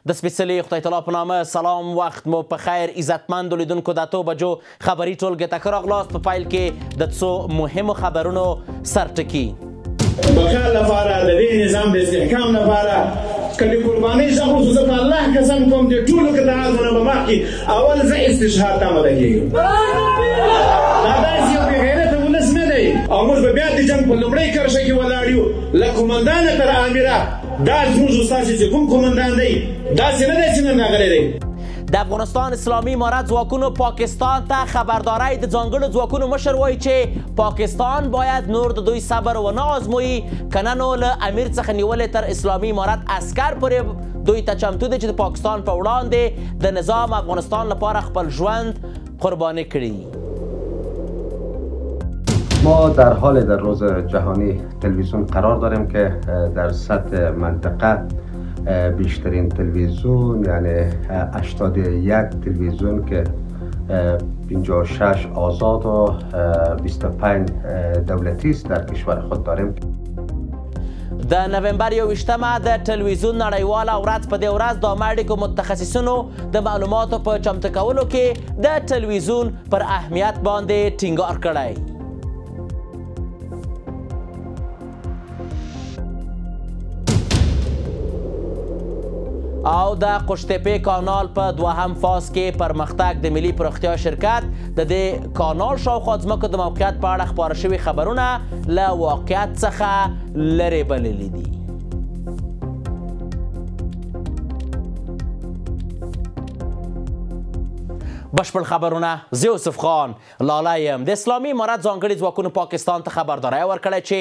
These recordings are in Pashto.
د سپېڅلي خدای تعالی په نامه سلام، وخت مو په خیر. عزتمندو لیدونکو د 8 بجو خبري ټولګې ته ښه راغلاست. په پیل کې د څو مهمو خبرونو سرټکي. بقا لپاره د دې نظام د استحکام لپاره که د قربانۍ څخه خو زه په الله قسم کوم د ټولو قطاعاتو نه به مخکې اول زه استشهاد ته آماده کېږم. دا داسې یو بېغیرته ولس نه دی او موږ به بیا د جنګ په لومړۍ کرښه کې ولاړ یو له قومندانه تر امره. دا زموږ استاسې چې کوم قومندان دی داسې نه دی چې نن راغلی دی. د افغانستان اسلامي امارت ځواکونو پاکستان ته خبرداری د ځانګړو ځواکونو مشر وایي چې پاکستان باید نور د دوی صبر ونه آزموي، که نه نو له امیر څخه نیولې تر اسلامي امارت عسکر پورې دوی ته چمتو دی چې د پاکستان په وړاندې د نظام افغانستان لپاره خپل ژوند قرباني کړي. ما در حال در روز جهانی تلویزیون قرار داریم که در سطح منطقه بیشترین تلویزیون یعنی 81 تلویزیون که 56 آزاد و 25 دولتی است در کشور خود داریم. د نوامبر 21 د تلویزیون نړیواله ورځ په دې ورځ د ماډیکو متخصصینو د معلوماتو په چمتو کولو کې د تلویزیون پر اهمیت باندې ټینګار کړی. او د قوشتېپې کانال په دوهم فاز کې پرمختګ د ملي پراختیا شرکت د دې کانال شاوخوا ځمکو د موقعیت په اړه خپاره شوي خبرونه له واقعیت څخه لرې بللي دي. بشپړ خبرونه زه یوسف خان لاله یم. د اسلامي امارت ځانګړي ځواکونو پاکستان ته خبرداری ورکړی چې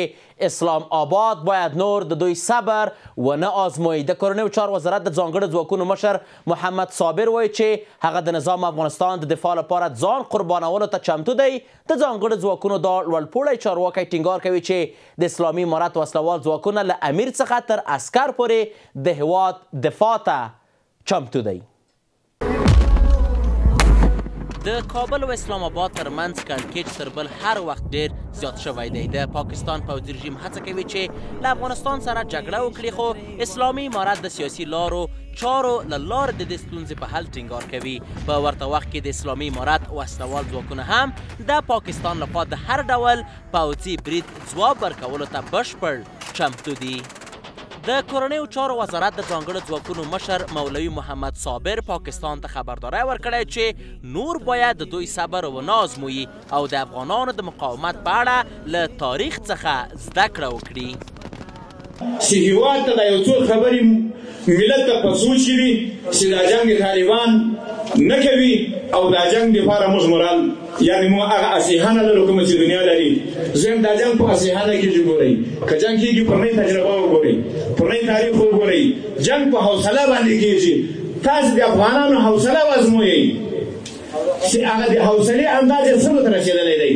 اسلام آباد باید نور د دوی صبر ونه آزموي. د کورنیو چارو وزارت د ځانګړو ځواکونو مشر محمد صابر وایي چې هغه د نظام افغانستان د دفاع لپاره ځان قربانولو ته چمتو دی. د ځانګړو ځواکونو دا لوړپوړی چارواکی ټینګار کوي چې د اسلامي امارت وسلوال ځواکونه له امیر څخه تر عسکر پورې د هېواد دفاع ته چمتو دی. د کابل و اسلام آباد ترمنځ کړکېچ تر بل هر وخت ډیر زیات شوی دی. د پاکستان پوځي رژیم هڅه کوي چې له افغانستان سره جګړه وکړي، خو اسلامي امارت د سیاسي لارو چارو له لارې د دې ستونزې په حل ټینګار کوي. په ورته وخت کې د اسلامي امارت وسلوال ځواکونه هم د پاکستان لخوا د هر ډول پوځي برید ځواب ورکولو ته بشپړ چمتو دي. د کورنیو چارو وزارت د ځانګړو ځواکونو مشر مولوي محمد صابر پاکستان ته خبرداری ورکړی چې نور باید د دوی صبر ونه آزموي او د افغانانو د مقاومت په اړه له تاریخ څخه زده کړه وکړي. چې هېواد ته دا یو څو خبرې ملت ته په سوچ کې وي چې دا جنګ طالبان نه کوي او دا جنګ دپاره موږ مورال یعنې موږ هغه اسیحانه لرو کومه چې دنیا لري. زم دا جنګ په اسیحانه کې ګورئ، که جنګ کېږي پرنۍ تجربه وګورئ، پرنۍ تاریخ وګورئ. جنګ په حوصله باندې کېږي. تاسو د افغانانو حوصله وازموئئ چې هغه د حوصلې اندازې څه ورته رسېدلی دی.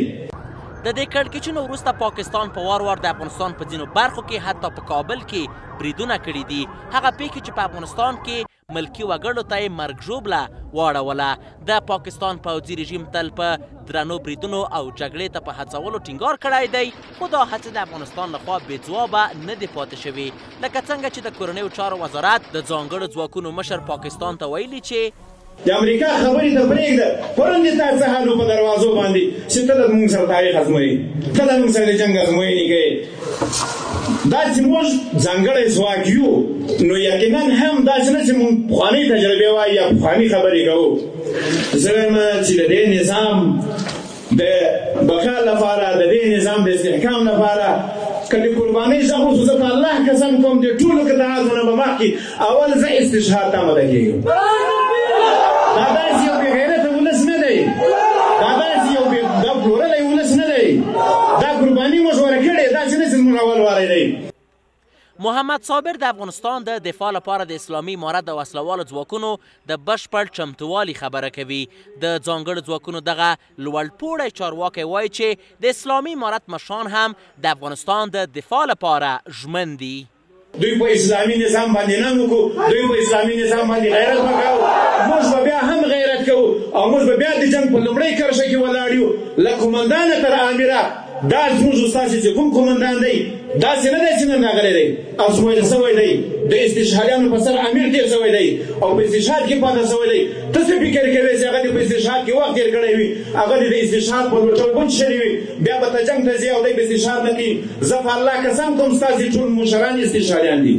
د دې کړکېچونو وروسته پاکستان په وار وار د افغانستان په ځینو برخو کې حتی په کابل کې بریدونه کړي دي. هغه پیښې چې په افغانستان کې ملکي وګړو ته یې مرګ ژوبله واړوله. د پاکستان پوځي رژیم تل په درنو بریدونو او جګړې ته په هڅولو ټینګار کړی دی، خو دا هڅې د افغانستان لخوا بې ځوابه نه دي پاتې شوي. لکه څنګه چې د کورنیو چارو وزارت د ځانګړو ځواکونو مشر پاکستان ته ویلي چې د امریکا خبرې ته پرېږده، پرون دې تا څه حالو په دروازو باندې چې ته د موږ سره تاریخ ازمویې، ته د موږ سره د جنګ ازموینې کوې. دا چې موږ ځانګړی ځواک یو نو یقینا هم داسې نه چې موږ پخوانۍ تجربې وایو یا پخوانۍ خبرې کوو. زه وایم چې د دې نظام د بقا لپاره د دې نظام د استحکام لپاره که د قربانۍ څخه خو زه په الله قسم کوم د ټولو قطاعاتو نه به مخکې اول زه استشهاد ته آماده کېږم. دا داسې یو بېغیرته ولس نه دی، دا داسې یو دا پلورلی ولس نه دی. دا قرباني موږ ورکړې، داسې نه چې زموږ اول واری دی. محمد صابر د افغانستان د دفاع لپاره د اسلامي امارت د وسلوالو ځواکونو د بشپړ چمتووالي خبره کوي. د ځانګړو ځواکونو دغه لوړپوړی چارواکی وایي چې د اسلامي امارت مشران هم د افغانستان د دفاع لپاره ژمن دي. دوی په اسلامي نظام باندې نه وکړو، دوی په اسلامي نظام باندې غیرت وکړو. موږ به بیا هم غیرت کوو او موږ به بیا د جنګ په لومړۍ کرښه کې ولاړ یو له قومندانه تر امره. دا زموږ ستاسې چې کوم قومندان دی داسې نه دی چې نن راغلی دی ازمویل شوی دی د استشهادیانو په سر امیر تېر شوی دی او په استشهاد کې پاته شوی دی ته څه فکر کوې چې هغه دې په استشهاد کې وخت تېر کړی وي هغه دې د استشهاد په لوټه ګونج شوي وي بیا به ته جنګ ته ځې او دی په استشهاد نه کوي زه په الله قسم کوم ستاسې ټول مشران استشهادیان دي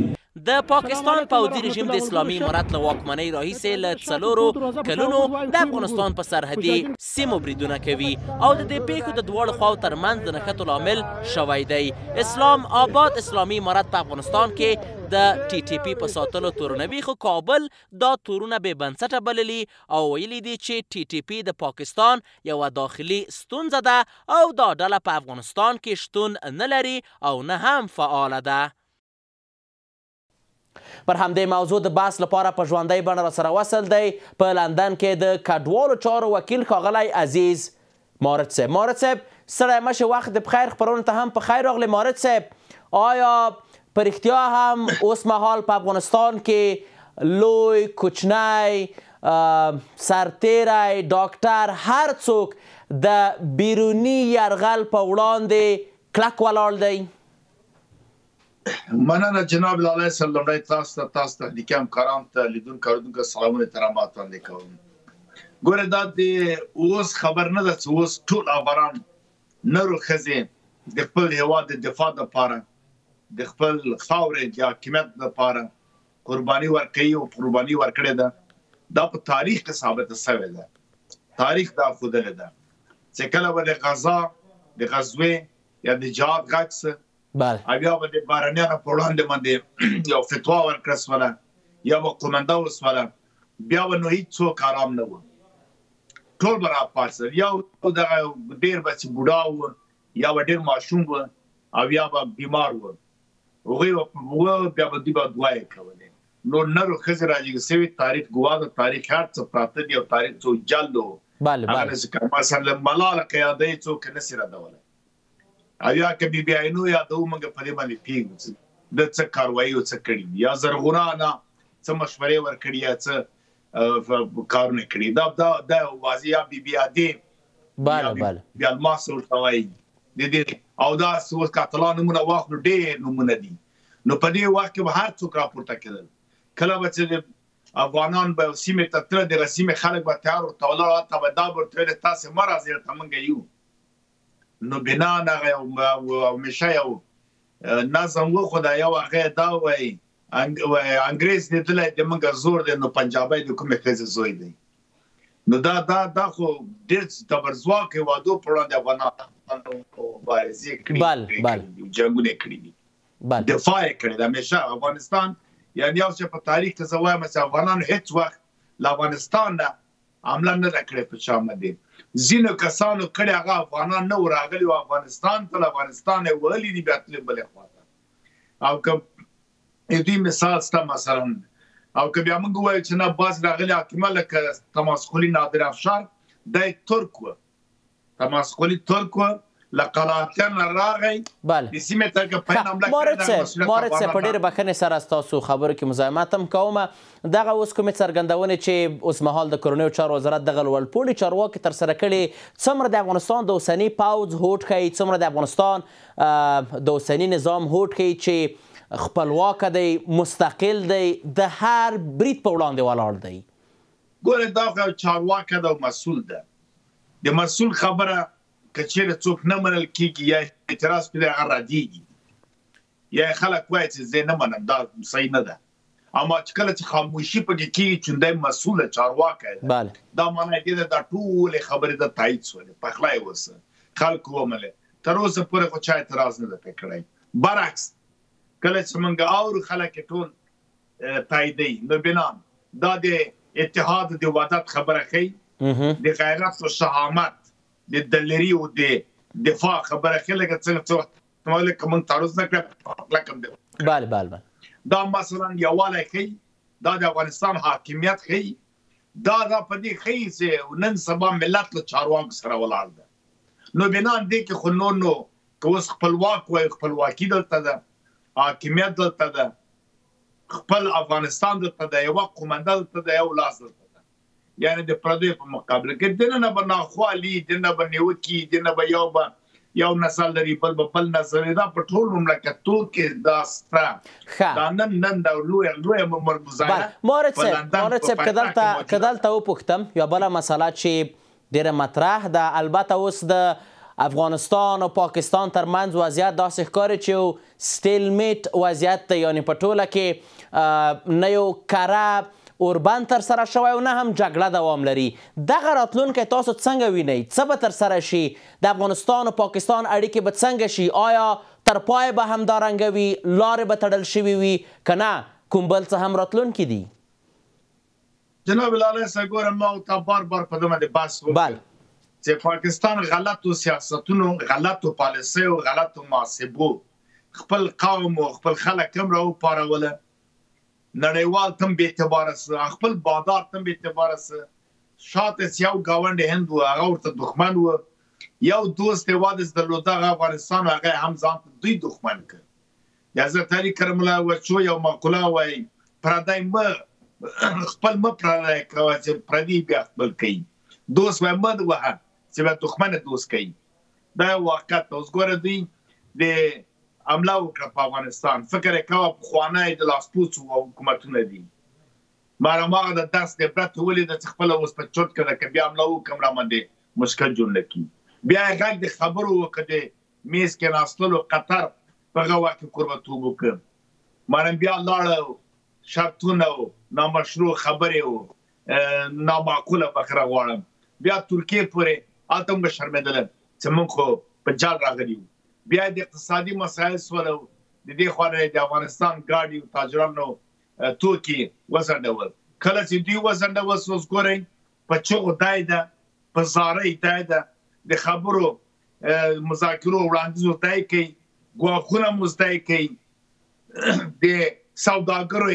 د پاکستان پوځي رژیم د اسلامي امارت له واکمنۍ راهیسې له 4 کلونو د افغانستان په سرحدي سیمو بریدونه کوي او د دې پیښو د دواړو خواو ترمنځ د نښتو لامل شوی دی. اسلام آباد اسلامي امارت په افغانستان کې د ټي ټي پي په ساتلو تورنوي، خو کابل دا تورونه بې بنسټه بللي او ویلي دي چې ټي ټي پي د پاکستان یوه داخلي ستونزه ده او دا ډله په افغانستان کې شتون نه لري او نه هم فعاله ده. پر همدې موضوع د بحث لپاره په ژوندۍ بڼه راسره وصل دی په لندن کې د کډوالو چارو وکیل ښاغلی عزیز مارد صاحب. مارد صاحب ستړی مه شئ، وخت د بخیر خپرونې ته هم په خیر راغلی. مارد صاحب آیا په رښتیا هم اوس مهال په افغانستان کې لوی کوچنی سرتیری ډاکټر هر څوک د بیروني یرغل په وړاندې کلک ولاړ دی؟ مننه جناب لالی صاحب. لومړی تاسو ته لیکي همکارانو ته لیدونکو اورېدونکو سلامونه احترامات وړاندې کوم. ګوره دا د اوس خبر نه ده چې اوس ټول افغانان نر و ښځې د خپل هېواد د دفاع دپاره د خپل خاورې د حاکمیت دپاره قرباني ورکوي او قرباني ورکړې ده. دا په تاریخ کې ثابته شوې ده. تاریخ دا ښودلې ده چې کله به د غزا د غزوې یا د جهاد غږ څه او بیا به د بهرنیانو په وړاندې باندې یو فتوا ورکړه سوله یا به قومنده وسوله بیا به نو هېڅوک ارام نه وو، ټول به راپاڅېدل. یو دغه ډېر به چې بوډا وو یا به ډېر ماشوم وو او یا به بیمار وو، هغوی به بیا به دوی به دعاې کولې. نو نر و ښځې راجګ شوي تاریخ ګواه ده، تاریخ هر څه پراته دي او تاریخ څوک جل و هغه مثلا ملاله که یادوي څوک یې نسي ردولی او یا که بي بي عینو یادوو موږ په دې باندې پوهېږو د څه کاروایي او څه کړي دي یا زرغونه څه مشورې ورکړي یا څه کارونه کړي. دا واضح یا بي بي عادې بي الماس ورته وایي د دې او دا اوس قاتلان نومونه واخلو ډېر نومونه دي. نو په دې وخت کې به هر څوک راپورته کېدل. کله به چې افغانان به سیمې ته تله دغه سیمې خلک به تیار ورته ولاړ هلته به دا به ورته ویل تاسې مه راځئ هلته موږ یو. نو بنان هغه همیشه یو نظم و خو دا یو هغه دا وایي انګریز لیدلی د موږ زور دی نو پنجابی د کومې ښځې زوی دی. نو دا خو ډېر تبرځواکه هېوادو په وړاندې افغانانو مبارزې کړي، جنګونه کړي دي، دفاع یې کړې ده همیشه. افغانستان یعنې یو چې په تاریخ کې زه وایم چې افغانانو هېڅ وخت له افغانستان نه حمله نه ده کړې په چا باندې. ځینو کسانو کړي هغه افغانان نه و راغلي و افغانستان ته، له افغانستان یې وهلي دي بیا تللي بلې خواته. او که دوی مثال شته مثلا او که بیا موږ ووایو چې نه بعض راغلي حاکمان لکه تماسخلي نادر افشار دی ترک و، تماسخلي ترک و له قلاتیان راغی د سیمې ته که پین حمله کړې. مارد صاحب په ډېرې بښنې سره ستاسو خبرو کې مزاحمت هم کومه. دغه اوس کومې څرګندونې چې اوس مهال د کورنیو چارو وزارت دغه لوړپوړي چارواکي ترسره کړي څومره د افغانستان د اوسني پوځ هوډ ښیي، څومره د افغانستان د اوسني نظام هوډ ښیي چې خپلواکه دی، مستقل دی، د هر برید په وړاندې ولاړ دی؟ ګوره دا خو چارواکی ده او مسؤل ده. د مسؤل خبره که چېرې څوک نه منل کېږي یا اعتراض پرې هغه ردېږي یا خلک وایي چې زه نه منم، دا صحیح نه ده. اما چې کله چې خاموشي پکې کېږي چې دی مسؤله چارواکی ده، دا معنی دې ده دا ټولې خبرې د تایید شولې، پخلی اوسه، خلکو ومنلې. تر اوسه پورې خو چا اعتراض نه ده پرې کړی. برعکس کله چې موږ اورو خلک یې ټول تاییدوي. نو بنان دا د اتحاد د وحدت خبره ښیي، د غیرت او شهامت د دلري او د دفاع خبره ښیي. لکه څنګه لکه موږ تعرض نه کړی دا مثلا یووالی ښیي، دا د افغانستان حاکمیت ښیي، دا په دې ښیي چې نن سبا ملت له چارواکو سره ولاړ ده. نو بنان دې کې خو نو که اوس خپلواک وایي، خپلواکي دلته ده، حاکمیت دلته ده، خپل افغانستان دلته ده، یوه قومنده دلته ده، یو لاس دلته ده. یعنی د پردیو په مقابله کې دننه به ناخوالي، دننه به نیوکې، دننه به یو به یو نسل لري بل نسل لري دا په ټول مملکتونو کې دا ستره دا نن دا لویه مظاهره مورد صاحب که دلته وپوښتم یوه بله مسله چې ډېره مطرح ده البته اوس د افغانستان او پاکستان ترمنځ وضعیت داسې ښکاري چې یو سټیلمیټ وضعیت دی یعنې په ټوله کې نه یو کره اوربند ترسره شوی او نه هم جګړه دوام لري دغه راتلونکی تاسو څنګه وینئ څه به ترسره شي د افغانستان او پاکستان اړیکې به څنګه شي آیا تر پای به همدارنګه وي لارې به تړل شوي وي که نه کوم بل څه هم راتلونکي دي جناب لالی صاحب ګوره ما او تا بار په دې باندې بحث وکړ چې پاکستان غلطو سیاستونو غلطو پالیسیو غلطو محاسبو خپل قوم او خپل خلک هم راوپاروله نړیوال تم بې اعتباره سه خپل بادار تم بې اعتباره سه شاته یو ګاونډی هند و هغه ورته دښمن و یو دوست یې درلود هغه افغانستان هغه هم ځان ته دوی دښمن کړ د حضرت علي کرم الله وجهه یو مقوله وایي پردی خپل مه پردی کوه چې پردي بیا خپل کوي دوست وایي مه وهه چې بیا دښمن دوست کوي دا یو واقعیت اوس ګوره دوی د حمله وکړه په افغانستان فکر یې کوه پخوانی د لاسپوڅو حکومتونه دي ما هماغه د درس د عبرت ولیده چې خپله اوس په چوټ کې ده که بیا حمله وکړم راماندې مشکل جوړ نه کړي بیا یې غږ د خبرو وکړه د میز کې ناستلو قطر په هغه وخت کې کوربتوب وکړ مانم بیا لاړه شرطونه و نامشروع خبرې و نامعقوله بخره غواړم بیا ترکیې پورې هلته هم شرمېدلم چې موږ خو په جال راغلي یو بیا د اقتصادي مسایل سوله د دې خوا نه د افغانستان ګاډي او تاجرانو توکي وځنډول کله چې دوی وځنډول اوس ګورئ په چغو دای ده په زارۍ دای ده د خبرو مذاکرو وړاندیزو دای کوي ګواښونه مزدای کوي د سوداګرو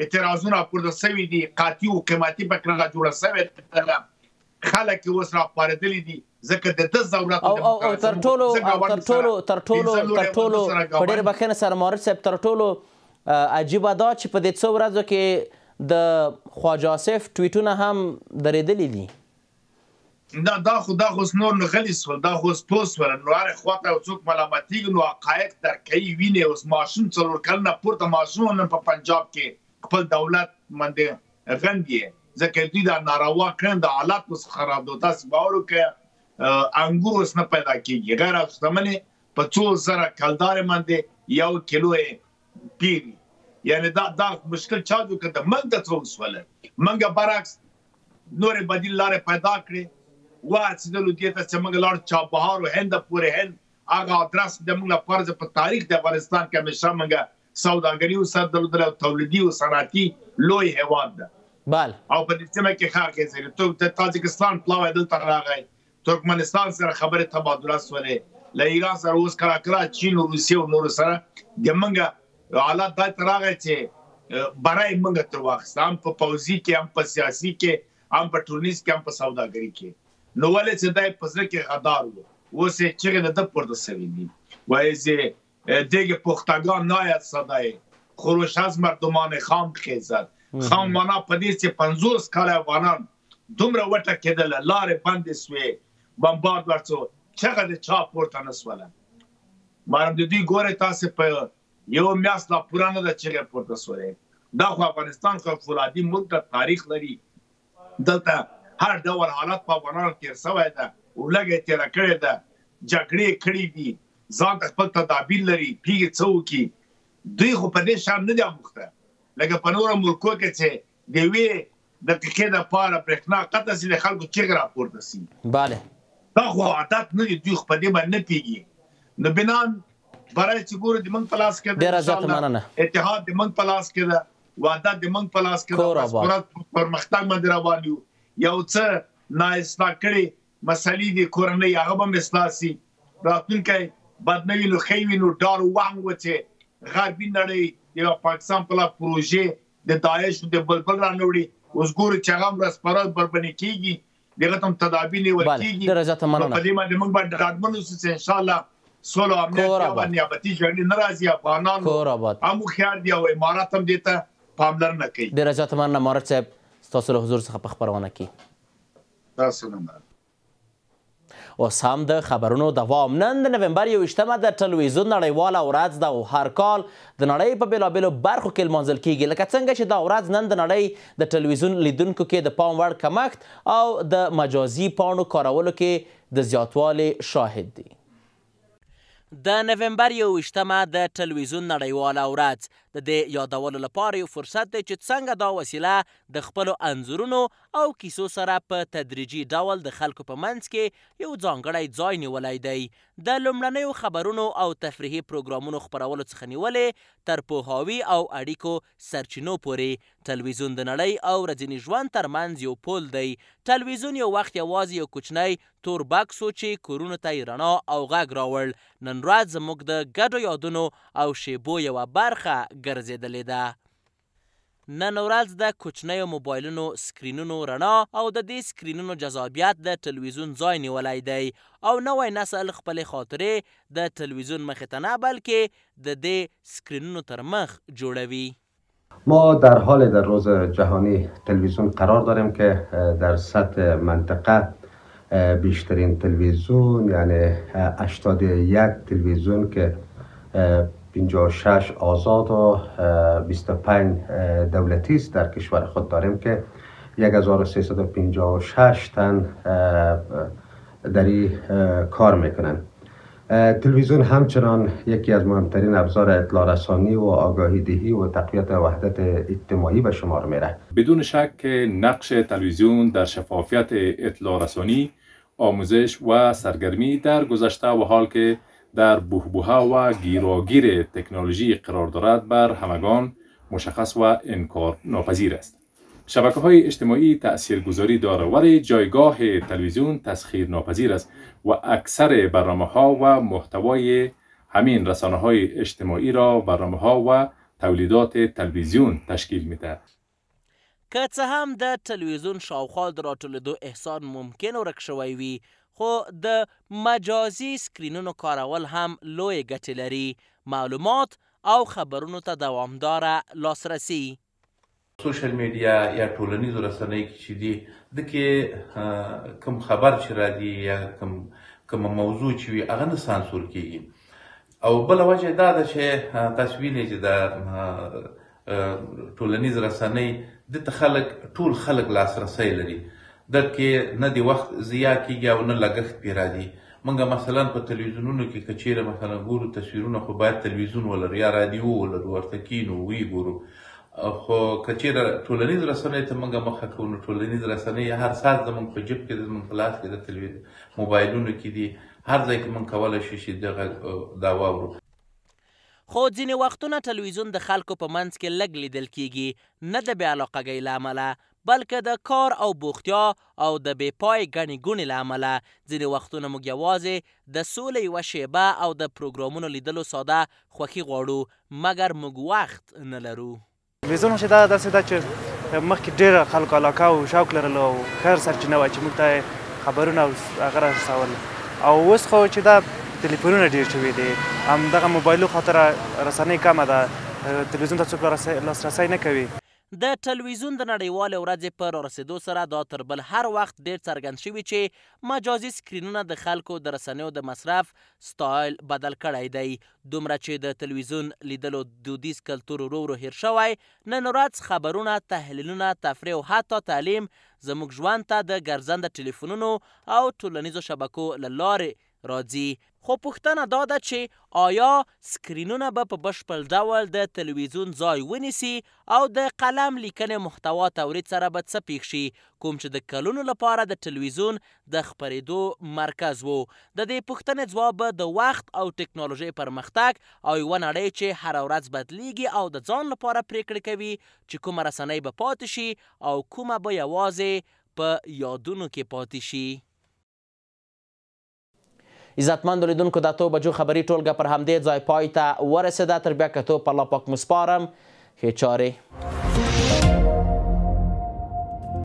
اعتراضونه پورته سوي دي قاطي او قیمتي پکړه جوړه سوې ده خلک اوس راپارېدلي دي ځکه د ده ضرورت او تر ټولو په ډېر بښنې سره مورد صاحب تر ټولو عجیبه دا چې په دې څو ورځو کې د خواجه آصف ټویټونه هم درېدلي دي دا خو اوس نور نغلي سول دا خو اوس پوه سول نو هرې خواته یو څوک ملامتېږي نو حقایق درک کوي وینې اوس ماشوم څلور کلونه پورته ماشوم نن په پنجاب کې خپل دولت باندې غندي ځکه دوی دا ناروا کړن د حالات اوس خراب دي تاسو باور وکړئ انګور اوس نه پیدا کېږي غیر شتمنې په 2000 کلدارې باندې یو کیلو یې پیري یعنی دا مشکل چا جوړ کړ د منګ د څو وسوله منګ برعکس نورې بدیل لارې پیدا کړې واڅدلو دې ته چې موږ لاړ چابهار او هند پورې هند هغه ادرس د موږ لپاره په تاریخ د افغانستان کې همیشه موږ سوداګري او صادرات او تولیدي او صنعتي لوی هیواد ده بله او په دې سیمه کې ښه اغېزې لري د تاجکستان پلاوی دلته راغی ترکمنستان سره خبرې تبادله سولې له ایران سره اوس کله چین او روسیې او نورو سره د موږ حالات داسې راغی چې برای موږ تر واخیسته هم په پوځي کې هم په سیاسي کې هم په ټولنیز کې هم په سوداګري کې نو ولې چې دی په زړه کې غدار و اوس یې چغې د ده پورته سوي دي وایي چې دیگه پختگان ناید صدای خروش از مردمان خام خیزد خام مانا پدې چې 50 کال افغانان دومره وټه کېدل لارې بندې سوې بمبارد ورڅو چغه د چا پورته نه سوله مارم د دوی ګورئ تاسې په یو میاشت لا پوره نه ده چغې پورته سولې دا خو افغانستان خو فولادي ملک ته تاریخ لري دلته هر ډول حالت په افغانانو تېر سوی ده ولږه یې تېره کړې ده جګړې کړي دي ځان ته خپل تدابیر لري پیږي څه وکړي دوی خو په دې شان نه دي اموخته لکه په نورو ملکو کې چې د یوې دقیقې دپاره برېښنا قطع سي د خلکو چغې راپورته سي بله دا خو عادت نه دي دوی خو په دې باندې نه پوهېږي نو بنان برای چې ګورو د موږ په لاس کې ډېره زیاته مننه اتحاد د موږ په لاس کې ده وحدت د موږ په لاس کې ده پرمختګ باندې روان یو یو څه نااصلاح کړي مسلې دي کورنۍ هغه به هم اصلاح سي راتلونکی بد نه وي نو ښه وي نو ډار وهم و چې غربي نړۍ یو پاکستان په لاره پروژې د داعش د بلبل رانوړي اوس ګورو چې هغه هم رسپارات بربنې کېږي دغه ته هم تدابیر نیول کېږي ډېره زیاته مننه په دې باندې موږ باید ډاډمن اوسو چې انشاءالله سوله او امنیت او نیابتي جګړې نه راځي افغانان هم هوښیار دي او امارات هم دې ته پاملرنه کوي ډېره زیاته مننه مارد صاحب ستاسو له حضور څخه په خپرونه کې تاسو نه اوس هم د خبرونو دوام. نن د نومبر 21 د ټلویزیون نړیواله ورځ ده او هر کال د نړۍ په بېلابېلو برخو کې لمانځل کیږي. لکه څنګه چې دا ورځ نن د نړۍ د ټلویزیون لیدونکو کې د پام وړ کمښت او د مجازي پاڼو کارولو کې د زیاتوالي شاهد دي. د نومبر 21 د ټلویزیون نړیواله ورځ د دې یادولو لپاره یو فرصت دی چې څنګه دا وسیله د خپلو انځورونو او کیسو سره په تدریجي ډول د خلکو په منځ کې یو ځانګړی ځای نیولی دی. د لومړنیو خبرونو او تفریحي پروګرامونو خپرولو څخه نیولې تر پوهاوي او اړیکو سرچینو پورې ټلویزیون د نړۍ او ورځني ژوند ترمنځ یو پل دی. ټلویزیون یو وخت یوازې یو کوچنی تور بکس و چې کورونو ته یې رڼا او غږ راوړ. نن ورځ زموږ د ګډو یادونو او شیبو یوه برخه ګرځېدلې ده. نن ورځ د کوچنیو موبایلونو سکرینونو رڼا او د دې سکرینونو جذابیت د ټلویزیون ځای نیولی دی او نوی نسل خپلې خاطرې د ټلویزیون مخې ته نه بلکې د دې سکرینونو تر مخ جوړوي. ما در حال در روز جهانی تلویزیون قرار داریم که در سطح منطقه بیشترین تلویزیون یعنی 81 تلویزیون که 56 آزاد و 25 دولتی است در کشور خود داریم که 1356 تن در این کار میکنند. تلویزیون همچنان یکی از مهمترین ابزار اطلاع رسانی و آگاهی دهی و تقویت وحدت اجتماعی به شمار میره. بدون شک نقش تلویزیون در شفافیت اطلاع رسانی، آموزش و سرگرمی در گذشته و حال که در بحبوحه و گیراگیر تکنولوژی قرار دارد بر همگان مشخص و انکار ناپذیر است. شبکه‌های اجتماعی تأثیرگذاری دارد ولی جایگاه تلویزیون تسخیر ناپذیر است و اکثر برنامه‌ها و محتوای همین رسانه‌های اجتماعی را برنامه‌ها و تولیدات تلویزیون تشکیل می‌دهد. که څه هم د ټلویزیون شاوخوا د راټولېدو احسان ممکن ورک شوی وي، خو د مجازي سکرینونو کارول هم لوی ګټې لري. معلومات او خبرونو ته دوامداره لاسرسی. سوشل میډیا یا ټولنیزو رسنۍ کې چې دي دکې کوم خبر چې راځي یا کوم موضوع چې وي هغه نه سانسور کیږي. او بله وجه دا ده چې تاسو وینئ چې د ټولنیز رسنۍ دته خلک ټول خلک لاسرسی لري. دلته نه دی وخت ضیاع کیږي او نه لګښت پرې راځي. موږ مثلا په تلویزیونونو کې که چیرې مثلا ګورو تصویرونه خو باید تلویزیون ولرو یا رادیو ولرو ورته کینو وی ګورو. خو که چیرې ټولنیز رسنۍ ته موږ مخه کوو نو ټولنیز رسنۍ هر ساعت زموږ په جیب کې زموږ په لاس کې د تلویزیون موبایلونو کې دي. هر ځای کې موږ کولی شو چې دغه دا واورو. خو ځینې وختونه ټلویزیون د خلکو په منځ کې لږ لیدل کیږي، نه د بې علاقګۍ له امله بلکې د کار او بوختیا او د بې پای ګڼې ګوڼې له امله. ځینې وختونه موږ یوازې د سولې یوه شیبه او د پروګرامونو لیدلو ساده خوښي غواړو، مګر موږ وخت نه لرو. تلویزیون چې دا داسې ده چې مخکې ډېره خلکو علاقه او شوق لرلو او ښه سرچینه وه چې موږ ته خبرونه او هغه رارسول. او اوس خو چې دا تلیفونونه ډېر شوي دي، همدغه موبایلو خاطره رسنۍ کمه ده، تلویزیون ته څوک لاسرسی نه کوي. د ټلویزیون د نړیوالې ورځې په رارسېدو سره دا تر بل هر وخت ډېر څرګند شوي چې مجازي سکرینونه د خلکو د رسنیو د مصرف سټایل بدل کړی دی. دومره چې د تلویزیون لیدلو دودیز کلتور ورو ورو هیر شوی، نن ورځ خبرونه، تحلیلونه، تفریح او حتی تعلیم زموږ ژوند ته د ګرځنده ټلیفونونو او ټولنیزو شبکو له لارې راځي. خو پوښتنه دا ده چې آیا سکرینونه به په بشپړ ډول د تلویزیون ځای ونیسي او د قلم لیکنې محتوا تولید سره به څه پیښ شي، کوم چې د کلونو لپاره د تلویزیون د خپرېدو مرکز و. د دې پوښتنې ځواب به د وخت او ټکنالوژۍ پرمختګ او یوه نړۍ چې هره ورځ بدلیږي او د ځان لپاره پریکړې کوي چې کومه رسنۍ به پاتې شي او کومه به یوازې په یادونو کې پاتې شي. عزتمندو لیدونکو، د 8 بجو خبري ټولګه پر همدې ځای پای ته ورسېده. تر بیا کتو په الله پاک مو سپارم. ښې چارې.